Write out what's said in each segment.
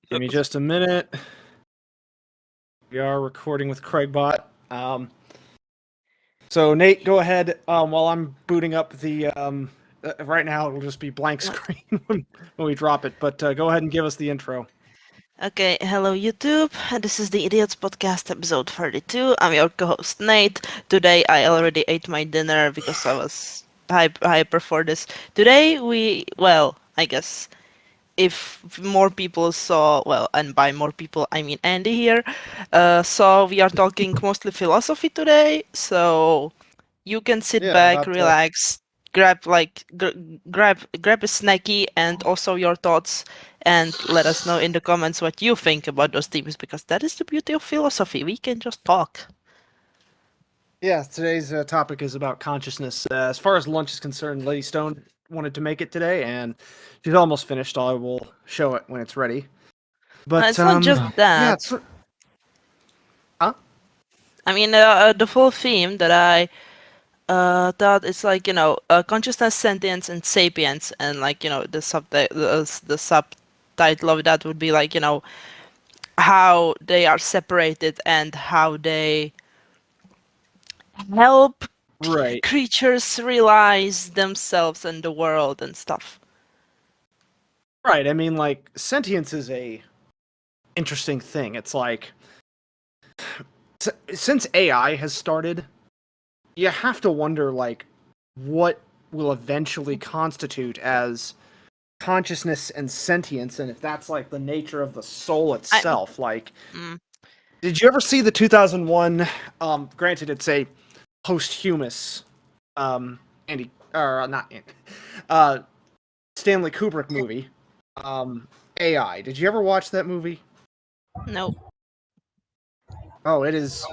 Give me just a minute. We are recording with CraigBot. So Nate, go ahead. While I'm booting up the right now, it'll just be blank screen when we drop it. But go ahead and give us the intro. Okay, hello YouTube. This is the Idiots Podcast, episode 32. I'm your co-host Nate. Today I already ate my dinner because I was hyper for this. Today I guess if more people saw, and by more people I mean Andy here, so we are talking mostly philosophy today. So you can sit Yeah, back, about relax, grab a snacky, and also your thoughts, and let us know in the comments what you think about those themes, because that is the beauty of philosophy. We can just talk. yeah. Today's topic is about consciousness. As far as lunch is concerned, Lady Stone wanted to make it today, and she's almost finished. I will show it when it's ready. But It's not just yeah, that. it's huh? I mean, the full theme that I thought it's like, consciousness, sentience, and sapience, and like, the subtitle of that would be like, how they are separated and how they help Right. creatures realize themselves and the world and stuff. Right. I mean, like sentience is a interesting thing. It's like since AI has started, you have to wonder like what will eventually constitute as consciousness and sentience, and if that's like the nature of the soul I itself. Like, mm, did you ever see the 2001? Granted, it's a posthumous, Andy or not Andy, uh, Stanley Kubrick movie. AI. Did you ever watch that movie? no. Oh, it is.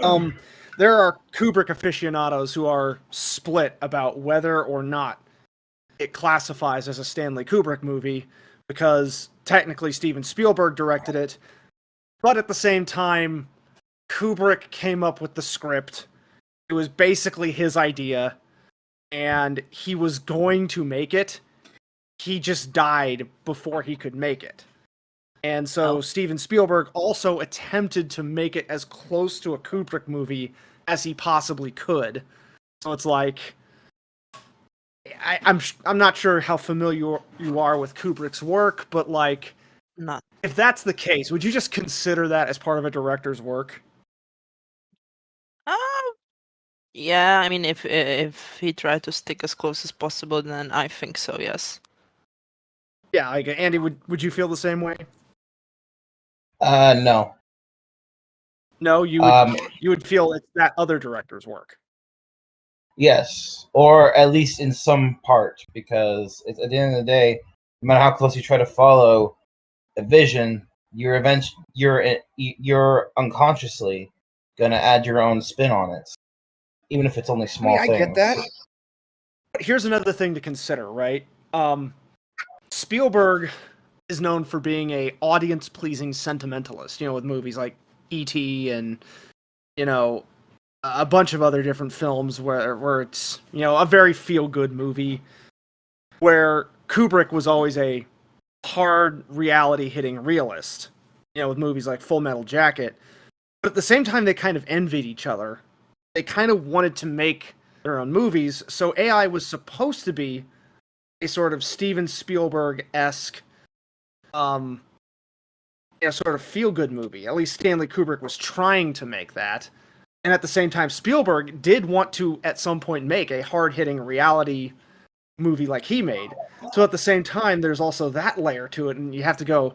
Um, there are Kubrick aficionados who are split about whether or not it classifies as a Stanley Kubrick movie because technically Steven Spielberg directed it, but at the same time, Kubrick came up with the script. It was basically his idea, and he was going to make it. He just died before he could make it. And so Oh. Steven Spielberg also attempted to make it as close to a Kubrick movie as he possibly could. So it's like I'm not sure how familiar you are with Kubrick's work, but like Not. if that's the case, would you just consider that as part of a director's work? Uh, yeah, I mean, if he tried to stick as close as possible, then I think so, yes. Yeah, like Andy, would you feel the same way? No. No, you would feel it's that other director's work. Yes, or at least in some part, because it's, at the end of the day, no matter how close you try to follow a vision, you're unconsciously gonna add your own spin on it, even if it's only I mean, small I get things. that. But here's another thing to consider, right? Spielberg is known for being a audience-pleasing sentimentalist, with movies like E.T. and, you know, a bunch of other different films where it's, a very feel-good movie, where Kubrick was always a hard reality-hitting realist, with movies like Full Metal Jacket. But at the same time, they kind of envied each other. They kind of wanted to make their own movies, so AI was supposed to be a sort of Steven Spielberg-esque, sort of feel-good movie. At least Stanley Kubrick was trying to make that. And at the same time, Spielberg did want to, at some point, make a hard-hitting reality movie like he made. So at the same time, there's also that layer to it, and you have to go,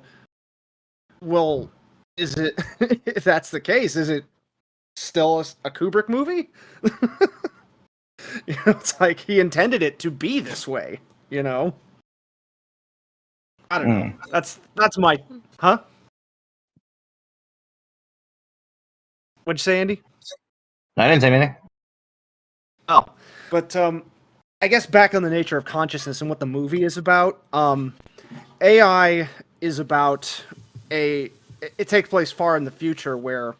well, is it, if that's the case, is it still a Kubrick movie? It's like he intended it to be this way, I don't know. That's my, huh? What'd you say, Andy? I didn't say anything. Oh, but I guess back on the nature of consciousness and what the movie is about. AI is about a. It takes place far in the future where,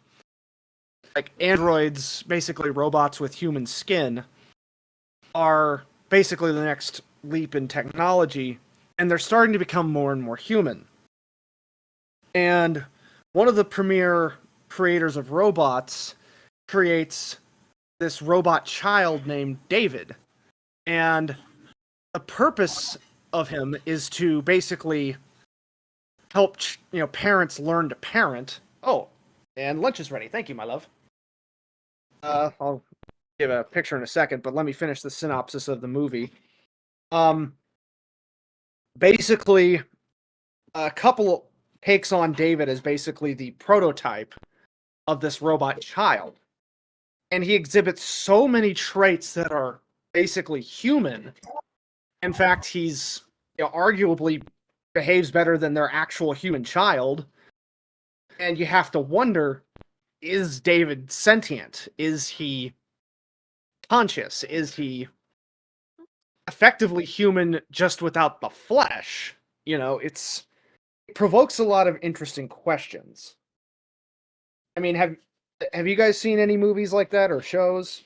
like, androids, basically robots with human skin, are basically the next leap in technology, and they're starting to become more and more human. And one of the premier creators of robots creates this robot child named David. And the purpose of him is to basically help parents learn to parent. Oh, and lunch is ready. Thank you, my love. I'll give a picture in a second, but let me finish the synopsis of the movie. Basically, a couple takes on David as basically the prototype of this robot child, and he exhibits so many traits that are basically human. In fact, he's arguably behaves better than their actual human child, and you have to wonder: is David sentient? Is he conscious? Is he effectively human just without the flesh? It provokes a lot of interesting questions. I mean, have you guys seen any movies like that or shows?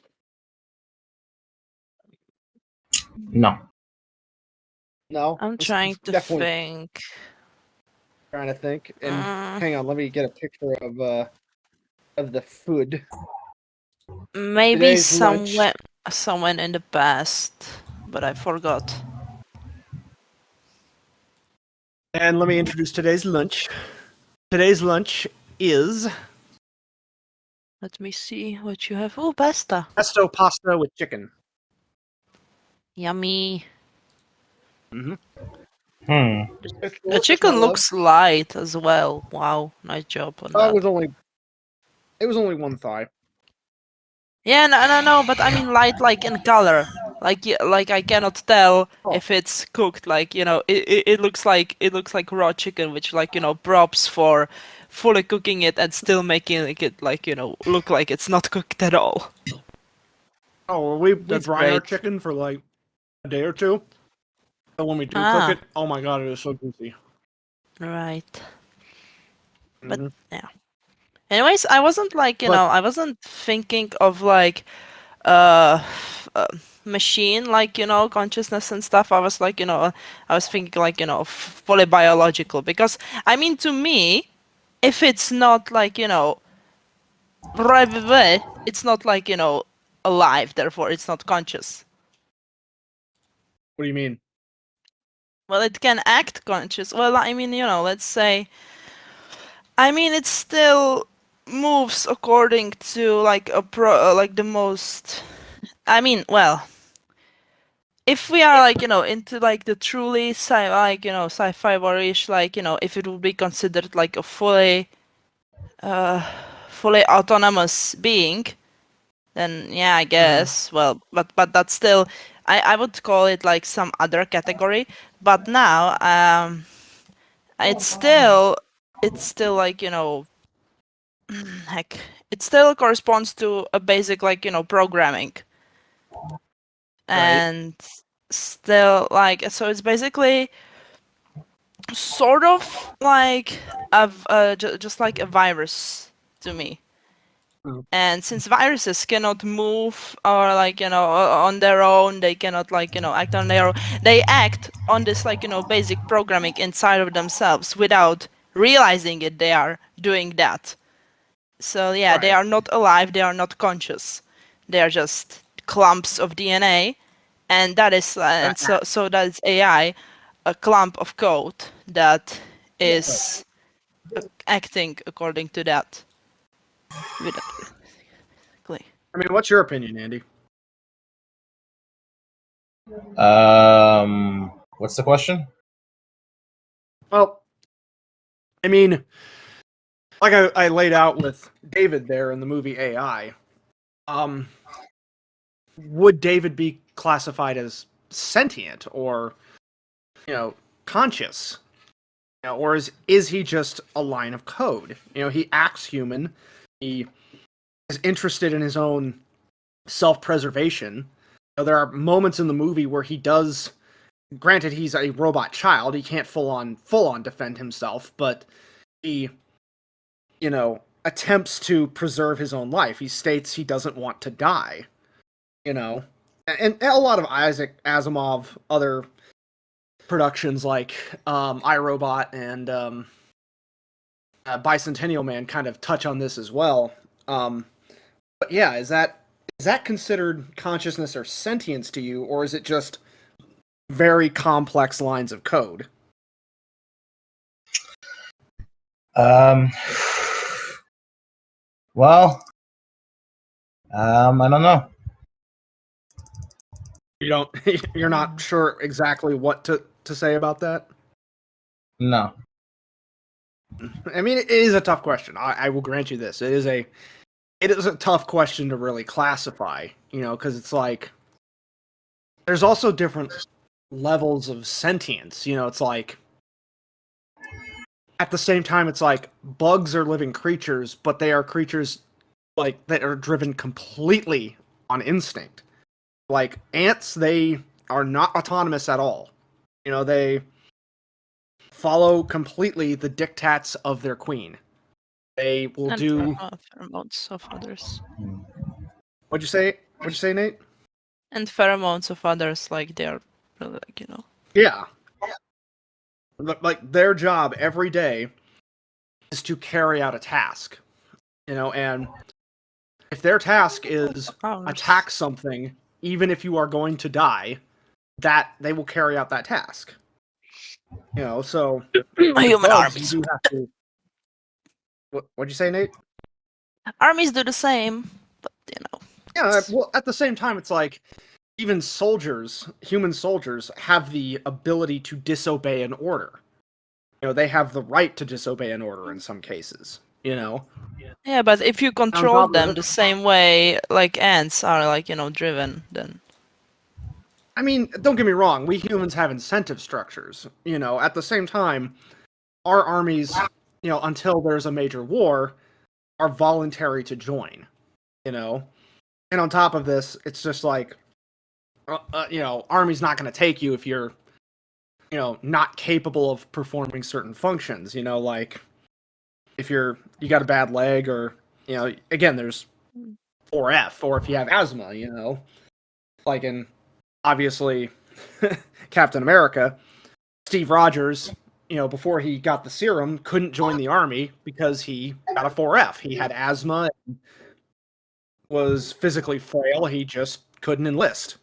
No. No, I'm This trying is to definitely think. trying to think. And Mm, hang on, let me get a picture of the food. maybe Today's lunch. someone in the past, but I forgot. And let me introduce today's lunch. Today's lunch is Let me see what you have. Oh, pasta. pesto pasta with chicken. Yummy. Mm-hmm. It's The delicious, my chicken love. looks light as well. Wow, nice job on Oh, that. it was only one thigh. Yeah, no, but I mean light like in color. Like I cannot tell Oh, if it's cooked. Like it looks like raw chicken, which like props for fully cooking it and still making it like look like it's not cooked at all. well, we It's brine our great. chicken for like a day or two. And when we do cook Ah, it, oh my god, it is so juicy. right. But Mm-hmm. yeah. Anyways, I wasn't like But I wasn't thinking of like uh, machine like consciousness and stuff. I was like I was thinking like fully biological, because I mean to me, if it's not like it's not like alive, therefore it's not conscious. what do you mean? Well, it can act conscious. Well, I mean let's say, I mean it still moves according to like like the most, I mean, well, if we are like into like the truly sci-fi war-ish, like if it would be considered like a uh fully autonomous being, then yeah, I Mm-hmm. guess, well, but that's still, I would call it like some other category. But now it's still like heck, it still corresponds to a basic like programming. Right. And still like, so it's basically sort of like just like a virus to me. Mhm. And since viruses cannot move or like on their own, they cannot like act on their own. They act on this like basic programming inside of themselves without realizing it. They are doing that. So yeah, they Right. are not alive. They are not conscious. They are just clumps of DNA, and that is and so that is AI, a clump of code that is acting according to that. Basically. I mean, what's your opinion, Andy? What's the question? Well, I mean, like I laid out with David there in the movie AI. Um, would David be classified as sentient or conscious? Or is he just a line of code? He acts human. He is interested in his own self-preservation. There are moments in the movie where he does. Granted, he's a robot child. He can't full on defend himself, but he, attempts to preserve his own life. He states he doesn't want to die. And a lot of Isaac Asimov, other productions like iRobot and Bicentennial Man kind of touch on this as well. But yeah, is that considered consciousness or sentience to you, or is it just very complex lines of code? Well, I don't know. You're not sure exactly what to say about that? No. I mean, it is a tough question. I will grant you this. It is a tough question to really classify, because it's like there's also different levels of sentience. It's like at the same time, it's like bugs are living creatures, but they are creatures like that are driven completely on instinct. Like ants, they are not autonomous at all. They follow completely the diktats of their queen. They will And do. pheromones of others. What'd you say? What'd you say, Nate? And pheromones of others, like they're really, Yeah. Like their job every day is to carry out a task. And if their task is powers. attack something, even if you are going to die, that they will carry out that task. So Human bugs, armies. you do have to. What'd you say, Nate? Armies do the same, but Yeah. Well, at the same time, it's like even soldiers, human soldiers, have the ability to disobey an order. They have the right to disobey an order in some cases. Yeah, but if you On control top of them it, the same way like ants are driven, then I mean, don't get me wrong. We humans have incentive structures. At the same time, our armies, until there's a major war, are voluntary to join. And on top of this, it's just like, army's not going to take you if you're, not capable of performing certain functions. Like if you got a bad leg, or again, there's 4F, or if you have asthma. Like in obviously Captain America, Steve Rogers, before he got the serum, couldn't join the army because he got a 4F. He had asthma, and was physically frail. He just couldn't enlist.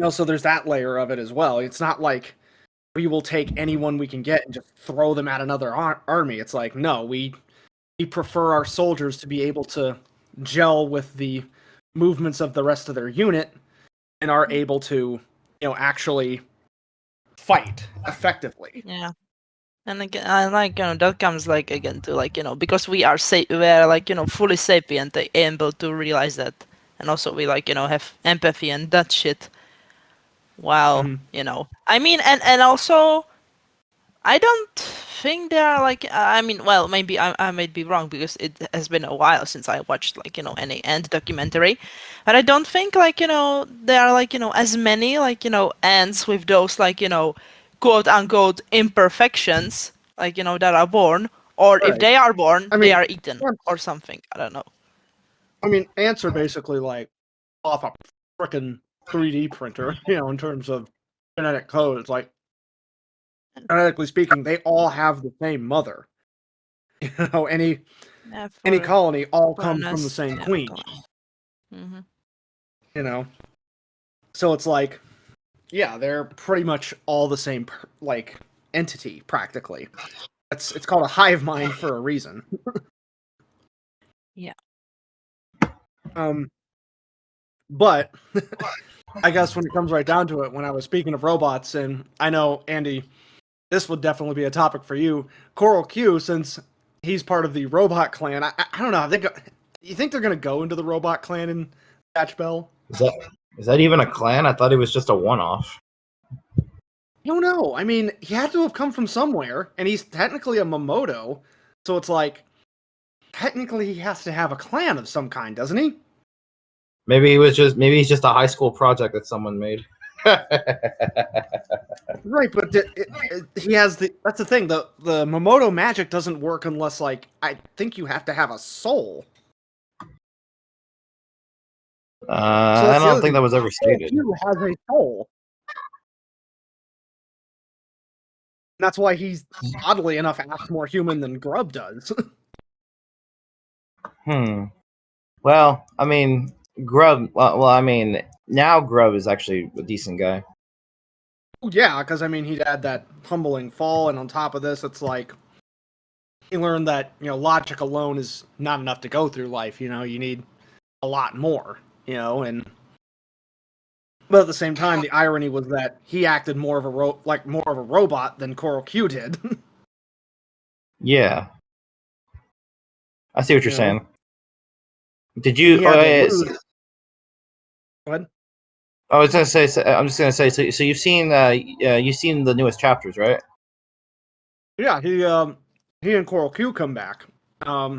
So there's that layer of it as well. It's not like we will take anyone we can get and just throw them at another army. It's like, no, we prefer our soldiers to be able to gel with the movements of the rest of their unit and are able to, actually fight effectively. yeah. And again, I that comes again to because we are we're fully sapient, able to realize that, and also we have empathy and that shit. Wow, I mean, and also I don't think they are I mean, well, maybe I might be wrong because it has been a while since I watched any ant documentary, but I don't think there are as many ants with those quote unquote imperfections that are born, or if Right. they are born, I they mean, are eaten or something. I don't know. I mean, ants are basically like off a frickin' 3D printer, in terms of genetic code. It's like, genetically speaking, they all have the same mother. Any Yeah, colony all for a come from the nest, same yeah, queen. Mm-hmm. So it's like, yeah, they're pretty much all the same entity practically. It's called a hive mind for a reason. Yeah. But I guess when it comes right down to it, when I was speaking of robots, and I know, Andy, this would definitely be a topic for you, Coral Q, since he's part of the robot clan. I don't know. You think they're going to go into the robot clan in Patch Bell? Is that even a clan? I thought it was just a one-off. I don't know. I mean, he had to have come from somewhere, and he's technically a Momoto, so it's like, technically he has to have a clan of some kind, doesn't he? Maybe he's just a high school project that someone made. Right, but he has that's the thing. The Momoto magic doesn't work unless, I think you have to have a soul. I don't think that was ever stated. Q has a soul. That's why he's, oddly enough, acts more human than Grub does. Well, I mean, Grub. Well, I mean, now Grub is actually a decent guy. Yeah, because I mean, he'd had that humbling fall, and on top of this, it's like he learned that logic alone is not enough to go through life. You need a lot more. But at the same time, the irony was that he acted more of a robot than Coral Q did. Yeah, I see what you're You know? saying. Did And you? he Oh, had to yeah, lose. Go ahead. I was gonna say. I'm just gonna say. So you've seen the newest chapters, right? Yeah, he and Coral Q come back.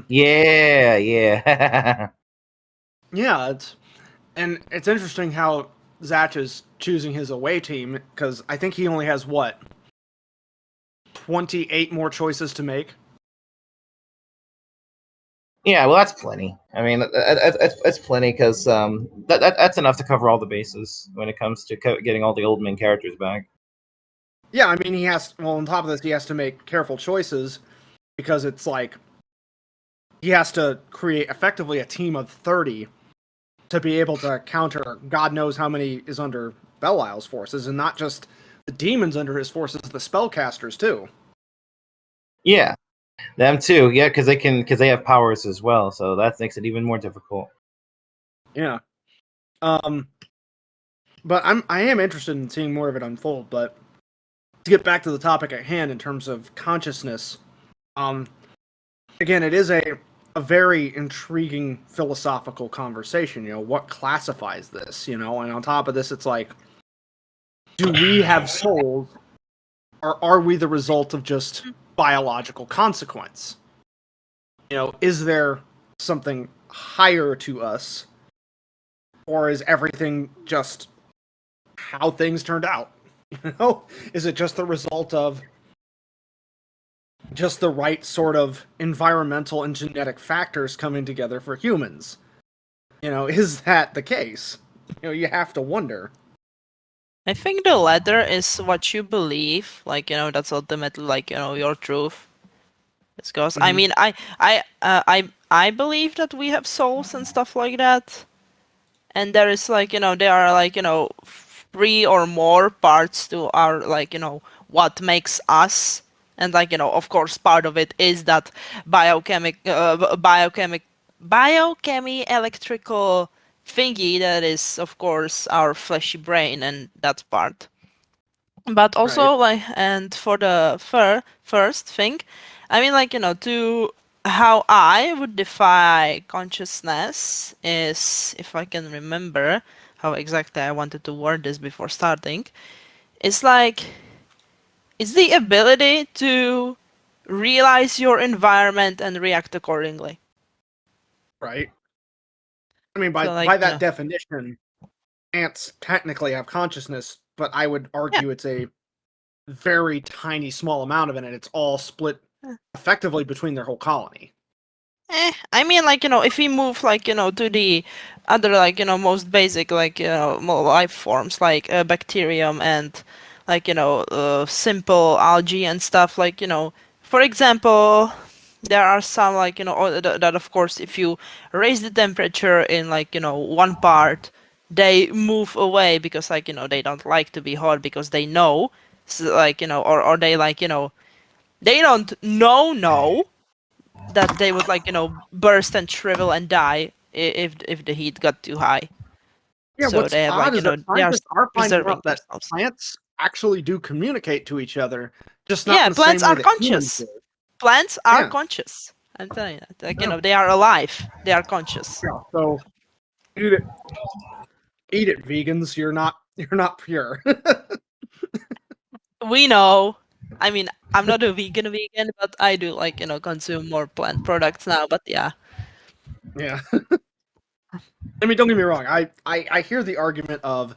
Yeah, yeah. Yeah, it's interesting how Zatch is choosing his away team because I think he only has 28 more choices to make. Yeah, well, that's plenty. I mean, that's plenty because that's enough to cover all the bases when it comes to getting all the old main characters back. Yeah, I mean, on top of this, he has to make careful choices because it's like he has to create effectively a team of 30 to be able to counter God knows how many is under Belial's forces, and not just the demons under his forces, the spellcasters too. Yeah, them too. Yeah, because they have powers as well, so that makes it even more difficult. Yeah. But I am interested in seeing more of it unfold. But to get back to the topic at hand in terms of consciousness, again, it is a very intriguing philosophical conversation. What classifies this? And on top of this, it's like, do we have souls, or are we the result of just biological consequence? Is there something higher to us, or is everything just how things turned out? Is it just the result of just the right sort of environmental and genetic factors coming together for humans? Is that the case? You have to wonder. I think the latter is what you believe. That's ultimately your truth. Because I Mm-hmm. mean, I believe that we have souls and stuff like that, and there is there are 3 or more parts to our what makes us, and of course part of it is that biochemy electrical thingy that is of course our fleshy brain and that part. But Right. also and for the first thing, I mean to how I would define consciousness is, if I can remember how exactly I wanted to word this before starting, it's it's the ability to realize your environment and react accordingly. Right. I mean, So by that definition, ants technically have consciousness, but I would yeah. argue it's a very tiny, small amount of it, and it's all split effectively between their whole colony. I mean, if we move, to the other, most basic, life forms, like bacterium and, simple algae and stuff, for example, there are some, that, of course, if you raise the temperature in, one part, they move away because, they don't like to be hot because they know, so, or they, they don't know that they would burst and shrivel and die if the heat got too high. Yeah, So what's they have odd is that they are scientists are finding preserving out that themselves. plants actually do communicate to each other, just not Yeah, in the plants same way are that humans conscious. do. Plants are Yeah. conscious. I'm telling you that. Yeah. They are alive. They are conscious. Yeah. So eat it, eat it, vegans. You're not pure. We know. I mean, I'm not a vegan, but I do consume more plant products now. But yeah, Yeah. I mean, don't get me wrong. I hear the argument of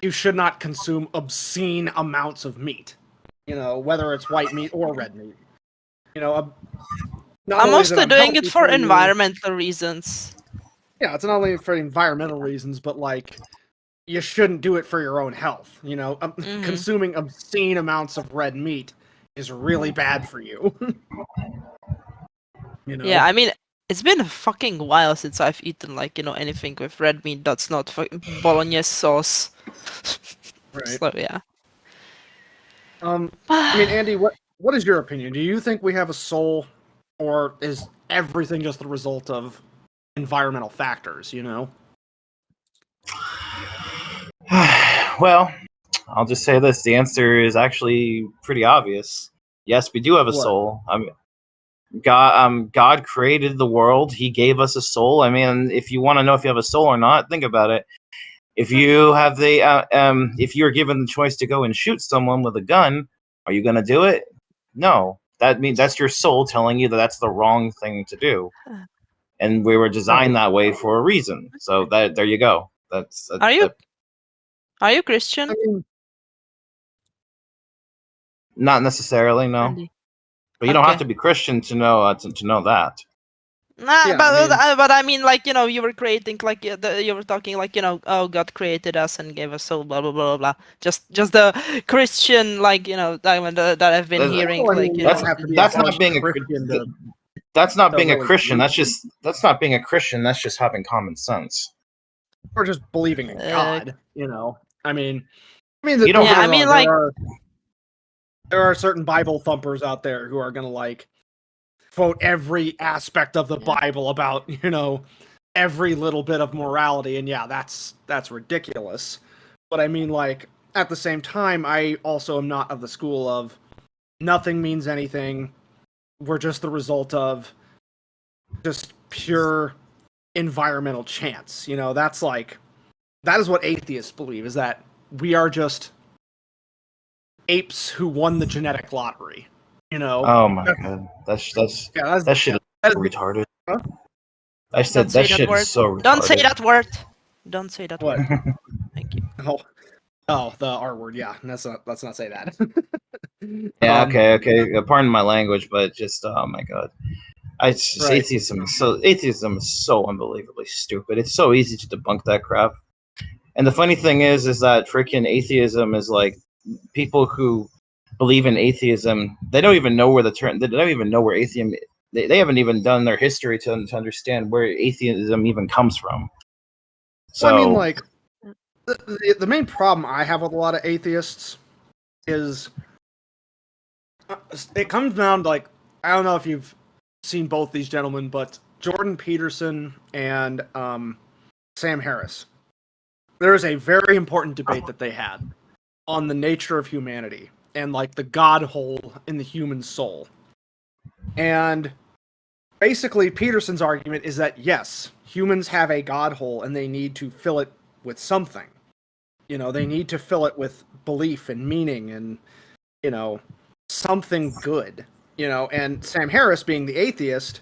you should not consume obscene amounts of meat. Whether it's white meat or red meat. Not I'm only is it mostly doing it unhealthy for for you, environmental reasons. yeah, it's not only for environmental reasons, but like you shouldn't do it for your own health. Mhm. Consuming obscene amounts of red meat is really bad for you. Yeah, I mean, it's been a fucking while since I've eaten anything with red meat that's not bolognese sauce. Right. So yeah. I mean, Andy, what is your opinion? Do you think we have a soul, or is everything just the result of environmental factors? Well, I'll just say this: the answer is actually pretty obvious. Yes, we do have a What? soul. God created the world. He gave us a soul. I mean, if you want to know if you have a soul or not, think about it. If you have if you're given the choice to go and shoot someone with a gun, are you going to do it? No. That means that's your soul telling you that that's the wrong thing to do. And we were designed that way for a reason. So that there you go. That's Are you I Christian, mean, not necessarily no, Andy? but you don't have Okay. to be Christian to know that. Nah, Yeah, I mean- but I mean, you were creating, you were talking, oh, God created us and gave us soul, blah blah blah blah blah. Just the Christian, that I've been That's hearing, well, I mean, you that's don't have to be a that's not bunch being Christian that's not to being a really Christian. believe, That's not being a Christian. That's just having common sense. or just believing in uh, God. I mean, You don't don't yeah, get me I wrong. mean, like, There are certain Bible thumpers out there who are gonna quote every aspect of the Yeah. Bible about every little bit of morality, and yeah, that's ridiculous. But I mean, at the same time, I also am not of the school of nothing means anything. We're just the result of just pure environmental chance. That is what atheists believe, is that we are just apes who won the genetic lottery. Oh my god, Yeah, that shit is that so is retarded. huh? I don't said say that that shit is word. so Don't say retarded. that word. Don't say that What? word. Thank you. Oh, the R word. Yeah, let's not say that. Yeah, um, okay. Pardon my language, but just oh my god, right. atheism is so unbelievably stupid. It's so easy to debunk that crap. And the funny thing is that freaking atheism is like people who believe in atheism. They don't even know where the term. They don't even know where atheism. They haven't even done their history to understand where atheism even comes from. Well, I mean, So the main problem I have with a lot of atheists is it comes down to I don't know if you've seen both these gentlemen, but Jordan Peterson and Sam Harris. There is a very important debate that they had on the nature of humanity and the God hole in the human soul. And basically, Peterson's argument is that yes, humans have a God hole and they need to fill it with something. They need to fill it with belief and meaning and something good. And Sam Harris, being the atheist,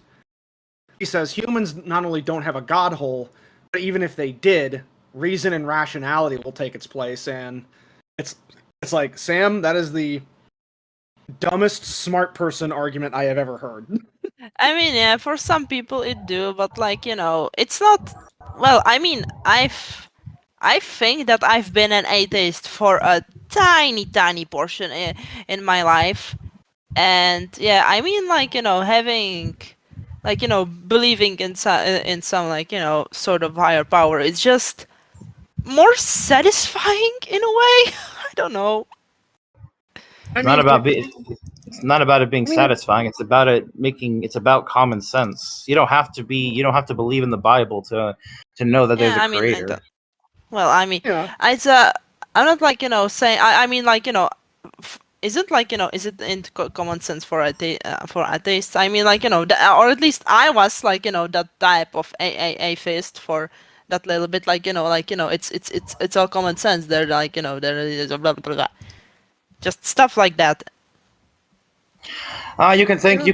he says humans not only don't have a God hole, but even if they did, reason and rationality will take its place. And it's like, Sam, that is the dumbest smart person argument I have ever heard. I mean, yeah, for some people it do, but it's not. Well, I mean, I think that I've been an atheist for a tiny portion in my life, and yeah, I mean, having, believing in some sort of higher power. It's just more satisfying in a way. I don't know. I it's not mean, about it's not about it being I mean, satisfying. It's about it making. It's about common sense. You don't have to be. You don't have to believe in the Bible to know that there's Yeah, a I mean, creator. well, I mean, yeah. it's I'm not saying. I mean, is it is it in common sense for for atheists? I mean, or at least I was that type of atheist for that little bit. It's all common sense. They're there is a blah blah blah, just stuff like that. You can thank Yeah.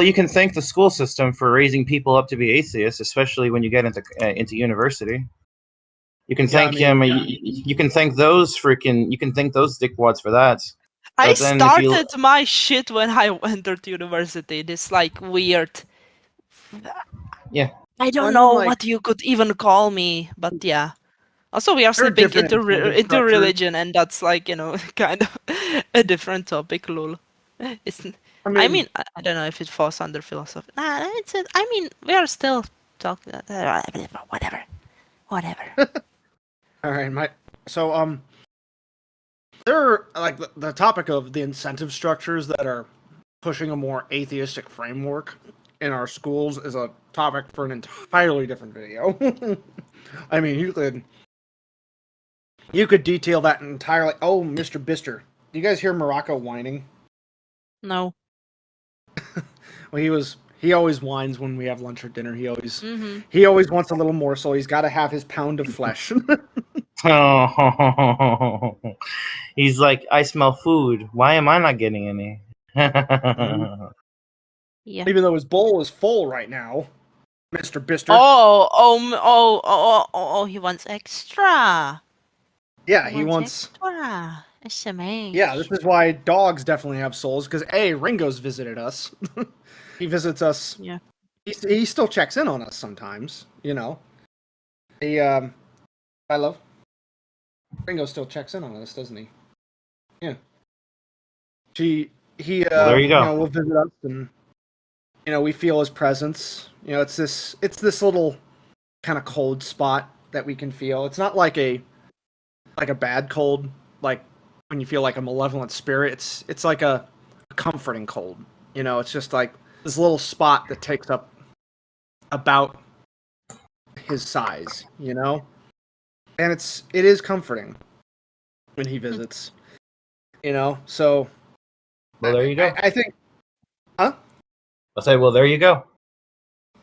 you can thank the school system for raising people up to be atheists, especially when you get into university. You can Yeah, I thank him. mean, You can thank those freaking. You can thank those dickwads for that. I But then if you started my shit when I entered university. This weird. yeah I I don't mean, know what you could even call me, but yeah. Also, we are There are slipping different into incentive into structures. religion, and that's like kind of a different topic. Lol. It's. I mean, I don't know if it falls under philosophy. Nah, it's. I mean, we are still talking. Whatever. all right, there are like the topic of the incentive structures that are pushing a more atheistic framework in our schools is a topic for an entirely different video. I mean, you could detail that entirely. Oh, Mr. Bister, do you guys hear Morocco whining? No. Well, he always whines when we have lunch or dinner. Mm-hmm. He always wants a little morsel. He's got to have his pound of flesh. Oh, he's like, I smell food. Why am I not getting any? Yeah. Even though his bowl is full right now, Mr. Bister. Oh, he wants extra. Yeah, he wants extra. SMH. Yeah, this is why dogs definitely have souls, because Ringo's visited us. He visits us. Yeah. He still checks in on us sometimes, you know. I love Ringo still checks in on us, doesn't he? Yeah. He Well, there you go. will visit us, and we feel his presence. It's this little kind of cold spot that we can feel. It's not like a bad cold, like when you feel like a malevolent spirit. It's like a comforting cold. It's just like this little spot that takes up about his size, and it is comforting when he visits. So Well, there you go. I think, huh? I'll say, well, there you go.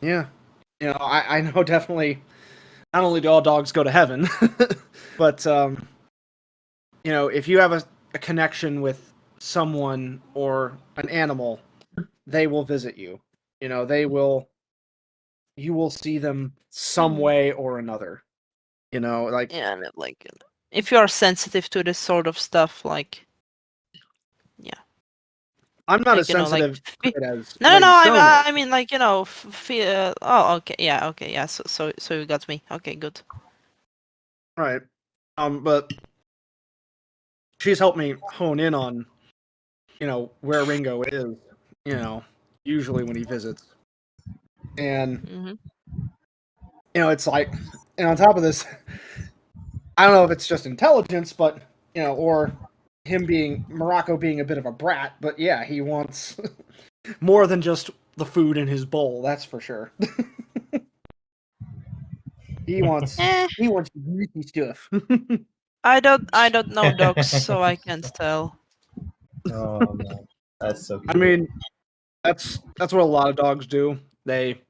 Yeah, I know definitely. Not only do all dogs go to heaven, but if you have a connection with someone or an animal, they will visit you. You will see them some way or another. Like, Yeah, I mean, like, if you are sensitive to this sort of stuff, like, yeah. I'm not Like, as sensitive to it as No, Lady Stone is. I mean, like, oh, okay, yeah. So you got me. Okay, good. Right. But she's helped me hone in on, where Ringo is, usually when he visits. And, Mm-hmm. it's like, and on top of this, I don't know if it's just intelligence, but, or Morocco being a bit of a brat, but yeah, he wants more than just the food in his bowl, that's for sure. He wants juicy stuff. I don't know dogs, so I can't tell. Oh, man. That's so cute. I mean, that's what a lot of dogs do. They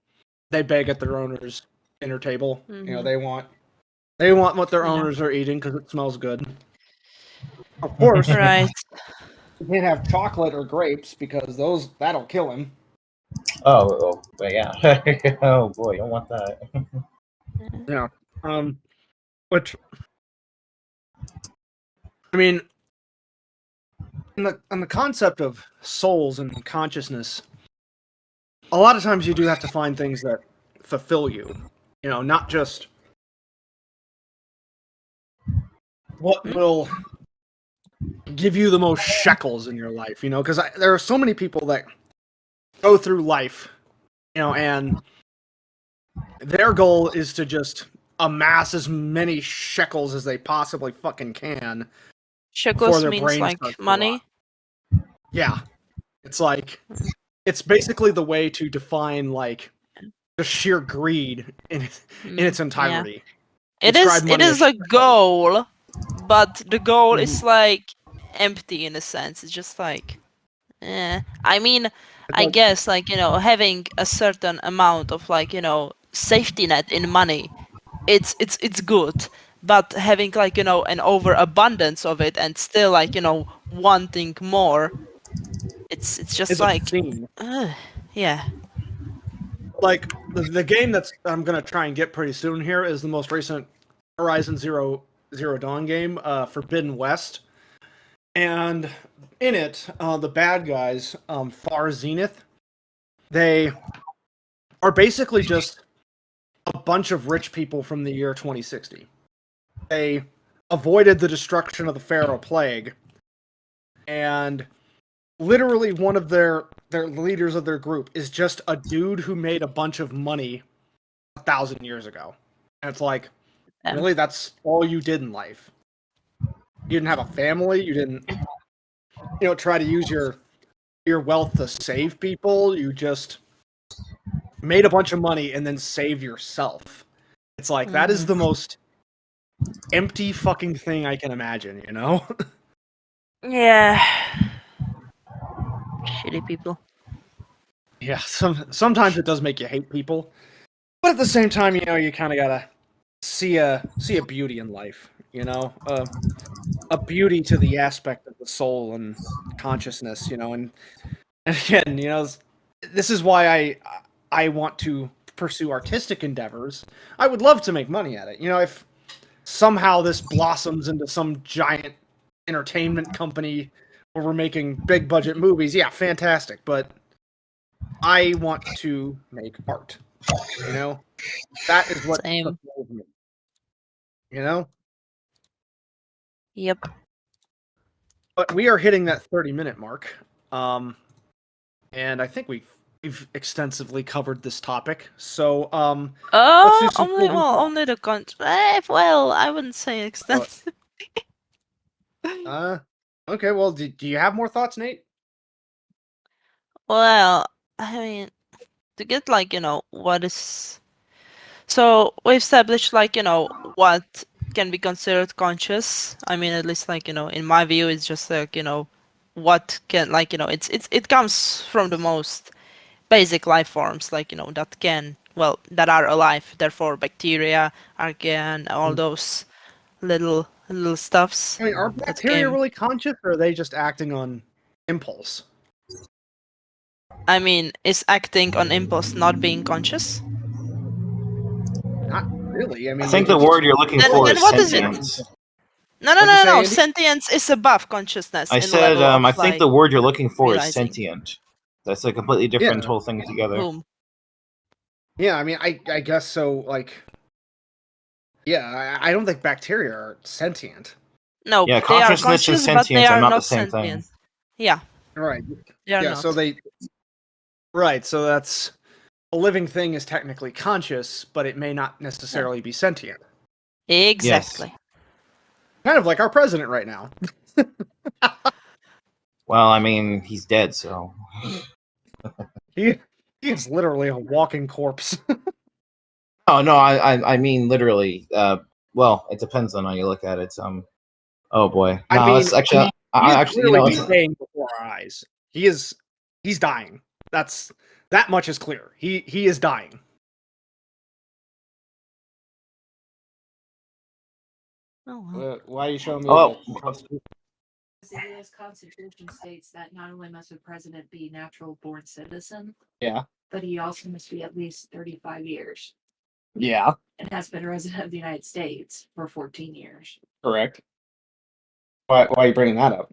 beg at their owner's dinner table. Mm-hmm. They want what their Yeah. owners are eating because it smells good. Of course, Right. you can't have chocolate or grapes because that'll kill him. Oh, but yeah. Oh boy, you don't want that. Yeah. Which, I mean, on the concept of souls and consciousness, a lot of times you do have to find things that fulfill you. Not just what will give you the most shekels in your life. Because there are so many people that go through life, and their goal is to just amass as many shekels as they possibly fucking can. Shekels their means brain like starts to money. rot. Yeah, it's like it's basically the way to define like the sheer greed in its entirety. Yeah. It is a goal, but the goal is like empty in a sense. It's just like, I mean, I guess like having a certain amount of like safety net in money, it's good. But having like an overabundance of it and still like wanting more, it's just like obscene. Yeah. Like the game that's I'm gonna try and get pretty soon here is the most recent Horizon Zero Dawn game, Forbidden West, and in it, the bad guys, Far Zenith, they are basically just a bunch of rich people from the year 2060. they avoided the destruction of the Pharaoh plague, and literally one of their leaders of their group is just a dude who made a bunch of money 1,000 years ago. And it's like, really, that's all you did in life? You didn't have a family. You didn't, try to use your wealth to save people. You just made a bunch of money and then save yourself. It's like, that is the most empty fucking thing I can imagine, Yeah. Shitty people. Yeah, sometimes it does make you hate people, but at the same time, you kind of gotta see a beauty in life, a beauty to the aspect of the soul and consciousness, and again, this is why I want to pursue artistic endeavors. I would love to make money at it. If somehow this blossoms into some giant entertainment company where we're making big budget movies, yeah, fantastic. But I want to make art. That is what Same. fulfills me. Yep. But we are hitting that 30-minute mark. And I think we've extensively covered this topic. So, let's do some closing thoughts. Only the well, I wouldn't say extensive. Okay. Well, do you have more thoughts, Nate? Well, I mean, to get what is. So we established what can be considered conscious. I mean, at least in my view, it's just what can it comes from the most basic life forms that are alive. Therefore, bacteria, archaea, all those little stuffs. I mean, are bacteria really conscious, or are they just acting on impulse? I mean, is acting on impulse not being conscious? Not really. I mean, I think the word you're looking for is what is it? sentience. No. Sentience is above consciousness. I in said, level of, I think the word you're looking for is realizing. sentient. That's a completely different whole thing together. Boom. Yeah, I mean, I guess so. I don't think bacteria are sentient. No, Yeah, they are consciousness and conscious, but sentience they are are not not the same sentient. thing. Yeah, Right. they are Yeah. not. So Right. So that's a living thing is technically conscious, but it may not necessarily be sentient. Exactly. Yes. Kind of like our president right now. Well, I mean, he's dead, so. He is literally a walking corpse. Oh no, I mean literally. Well, it depends on how you look at it. Oh boy. No, I mean, that's actually. he's Actually, clearly decaying before our eyes. He's dying. That much is clear. He is dying. Oh, well. Why are you showing me Oh. the Constitution? The U.S. Constitution states that not only must a president be a natural-born citizen, Yeah. but he also must be at least 35 years Yeah. and has been a resident of the United States for 14 years. Correct. Why are you bringing that up?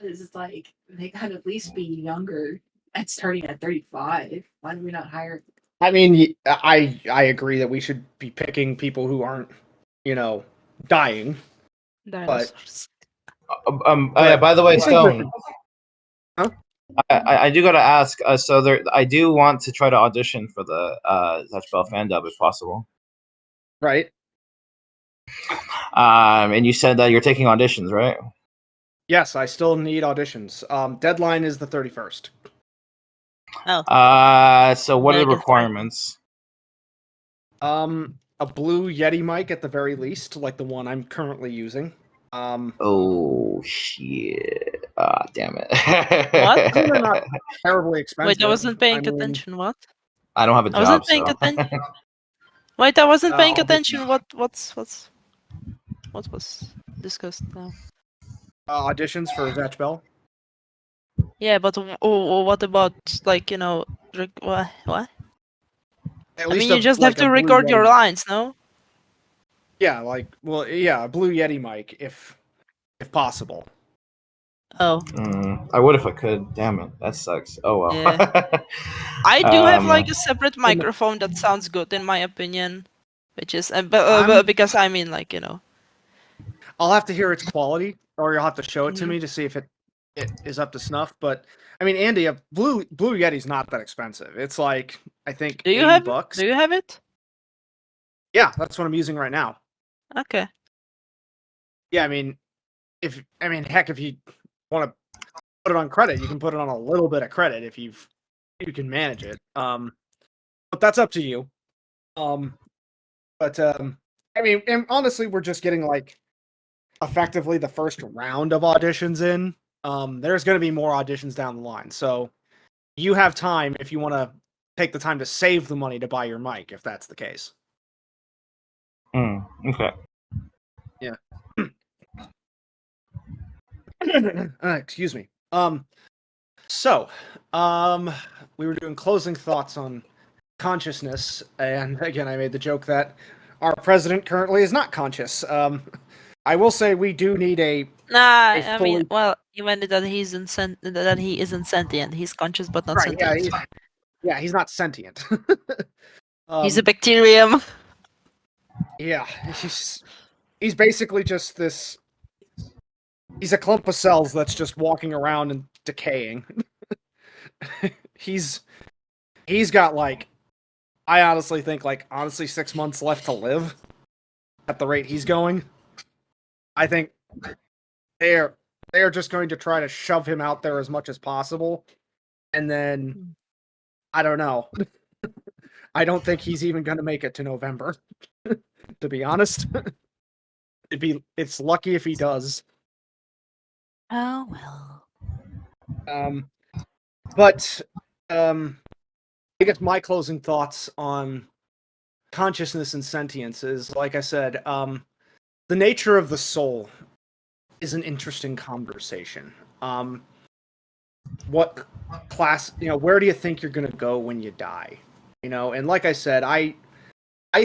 It's like they gotta at least be younger and starting at 35. Why do we not hire? I mean, I agree that we should be picking people who aren't, dying. Dinosaurs. By the way, Stone. Huh? I do gotta ask. So I do want to try to audition for the Touchbell Fandom if possible. Right. And you said that you're taking auditions, right? Yes, I still need auditions. Deadline is the 31st. Oh. So what are the requirements? A blue Yeti mic at the very least, like the one I'm currently using. Oh shit! Ah, damn it! What? They're not terribly expensive. Wait, I wasn't paying attention. What? I don't have a job. I wasn't paying attention. Wait, I wasn't paying Oh, attention. What was discussed now? Auditions for Zatch Bell. Yeah, but what about what? At I least mean, you just have to record your lines, no? Yeah, a blue Yeti mic if possible. Oh. I would if I could. Damn it, that sucks. Oh well. Yeah. I do have a separate microphone that sounds good in my opinion, which is because I mean I'll have to hear its quality, or you'll have to show it to me to see if it is up to snuff. But I mean, Andy, a Blue Yeti's not that expensive. It's like I think Do you $80. have? Do you have it? Yeah, that's what I'm using right now. Okay. Yeah, I mean, heck, if you want to put it on credit, you can put it on a little bit of credit if you can manage it. But that's up to you. But I mean, and honestly, we're just getting like effectively the first round of auditions in. There's going to be more auditions down the line, so you have time if you want to take the time to save the money to buy your mic, if that's the case. Okay. Yeah. Excuse me. So, we were doing closing thoughts on consciousness, and again, I made the joke that our president currently is not conscious. I will say we do need a Nah, a I fully mean, well, even that that he isn't sentient. He's conscious but not right. sentient. He's not sentient. He's a bacterium. Yeah, he's basically just this. He's a clump of cells that's just walking around and decaying. he's got like, I honestly think like 6 months left to live at the rate he's going. I think they are just going to try to shove him out there as much as possible, and then I don't know. I don't think he's even going to make it to November. To be honest, it's lucky if he does. Oh well. But I guess my closing thoughts on consciousness and sentience is, like I said, the nature of the soul is an interesting conversation. What class, where do you think you're going to go when you die? And like I said, I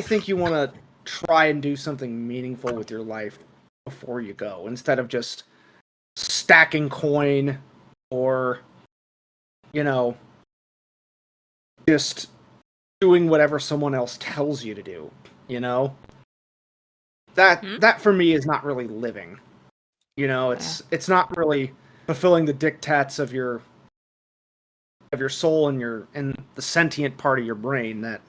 think you want to try and do something meaningful with your life before you go, instead of just stacking coin or, just doing whatever someone else tells you to do, That for me is not really living. It's not really fulfilling the diktats of your soul and the sentient part of your brain that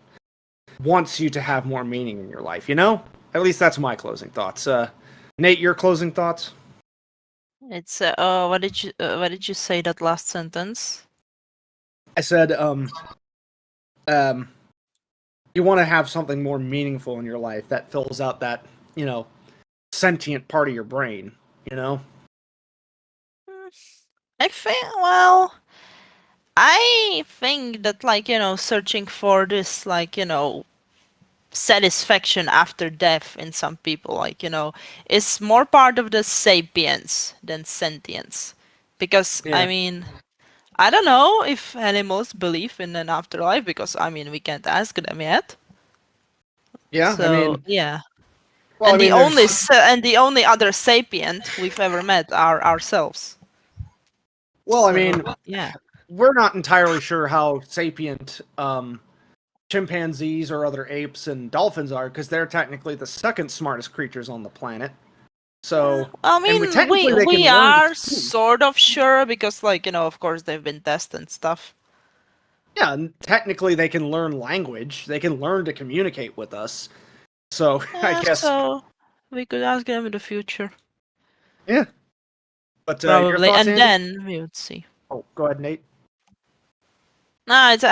wants you to have more meaning in your life, At least that's my closing thoughts. Nate, your closing thoughts? It's what did you say that last sentence? I said you want to have something more meaningful in your life that fills out that, sentient part of your brain, I think that searching for this satisfaction after death in some people is more part of the sapience than sentience, because Yeah. I mean, I don't know if animals believe in an afterlife, because I mean we can't ask them yet. Yeah, So yeah. well, And there's... the only other sapient we've ever met are ourselves. Well, So, yeah. we're not entirely sure how sapient chimpanzees or other apes and dolphins are, because they're technically the second smartest creatures on the planet. So, I and mean, technically they we can learn to are speak. sort of sure, because of course they've been tested and stuff. Yeah, and technically they can learn language. They can learn to communicate with us. So, I guess... So we could ask them in the future. Yeah. But your Probably, thoughts, and Andy? then we would see. Oh, go ahead, Nate. No, it's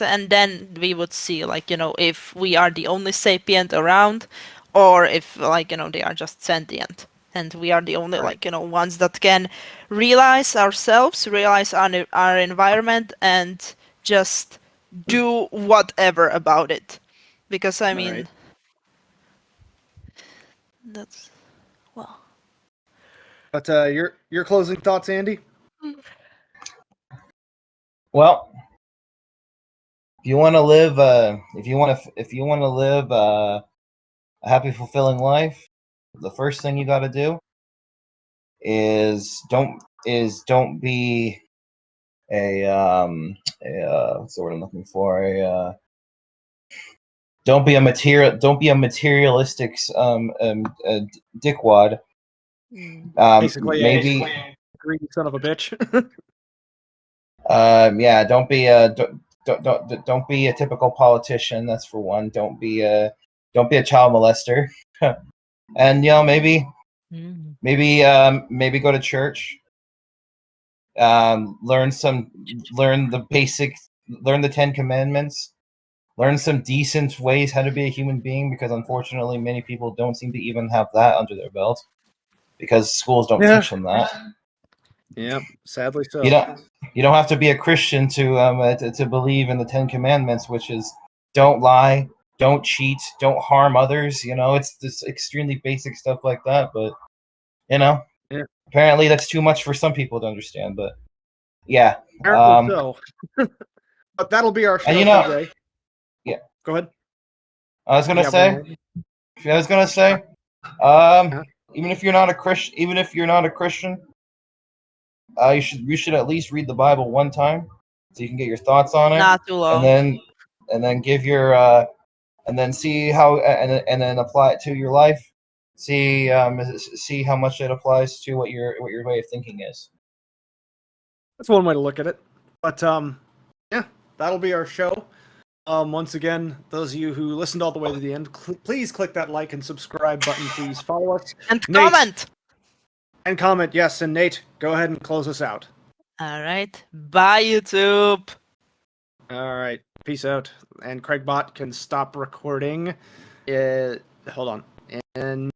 and then we would see, if we are the only sapient around, or if they are just sentient, and we are the only Right. ones that can realize ourselves, realize our environment, and just do whatever about it. Because I mean, Right. that's well. But your closing thoughts, Andy? Well, if you want to live, if you want to live a happy, fulfilling life, the first thing you got to do is don't be what's the word I'm looking for? Don't be a materialistic dickwad. Basically, maybe. greedy son of a bitch. Yeah, don't be a don't be a typical politician. That's for one. Don't be a child molester. And maybe maybe go to church. Learn the basics. Learn the 10 Commandments. Learn some decent ways how to be a human being, because unfortunately many people don't seem to even have that under their belt, because schools don't teach them that. Yeah, sadly so. You don't have to be a Christian to believe in the 10 Commandments, which is don't lie, don't cheat, don't harm others. It's this extremely basic stuff like that, but Yeah. apparently that's too much for some people to understand. But yeah, Apparently so. But that'll be our show and for today. Yeah. Go ahead. I was gonna You have say, one um, even if you're not a Christian, you should at least read the Bible one time, so you can get your thoughts on it, Not too long. and then give your and then see how and then apply it to your life. See how much it applies to what your way of thinking is. That's one way to look at it. But yeah, that'll be our show. Once again, those of you who listened all the way to the end, please click that like and subscribe button. Please follow us. And Nate, comment! And comment, yes. And Nate, go ahead and close us out. Alright. Bye, YouTube! All right. Peace out. And Craigbot can stop recording. Hold on. And